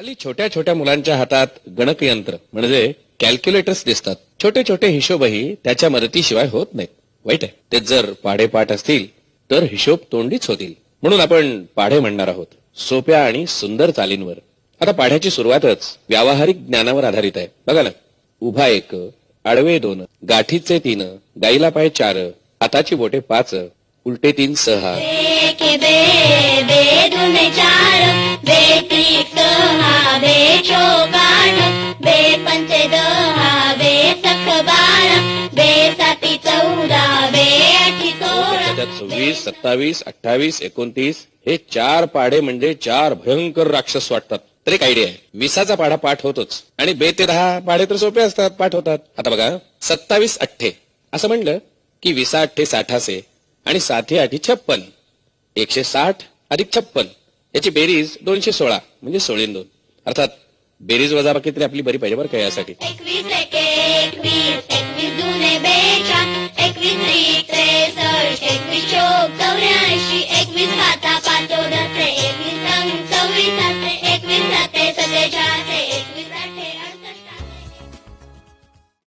हल्ली छोट्या छोट्या मुलांच्या हातात गणकयंत्र म्हणजे कॅल्क्युलेटर्स दिसतात. छोटे छोटे हिशोबही त्याच्या मदतीशिवाय होत नाहीत. वाईट आहे. तेच जर पाढे असतील तर हिशोब तोंडीच होतील. म्हणून आपण पाढे म्हणणार आहोत, सोप्या आणि सुंदर चालींवर. आता पाढ्याची सुरुवातच व्यावहारिक ज्ञानावर आधारित आहे. बघा ना, उभा 1, आडवे 2, गाठीचे 3, गाईला पाय 4, हाताची बोटे 5, उलटे 3 6. के बे बे दुने चार बे त्रिक सहा बे चौकाठ बे पंचे दहा बे सख बारा बे साती 14 बे आठी 16. 26, 27, 28, 29 हे 4 पाढे म्हणजे 4 भयंकर राक्षस वाटतात. तर एक आयडिया आहे, 20चा पाढा पाठ होतोच आणि बे ते 10 पाढे तर सोपे असतात, पाठ होतात. आता बघा, 27 अठ्ठे असं म्हणलं की 20 अठ्ठे 60 आणि 7 8 56. 160 अधिक 56 याची बेरीज 216 म्हणजे 16 2. अर्थात बेरीज वजाबाकी तरी आपली बरी पाहिजे बरं का यासाठी.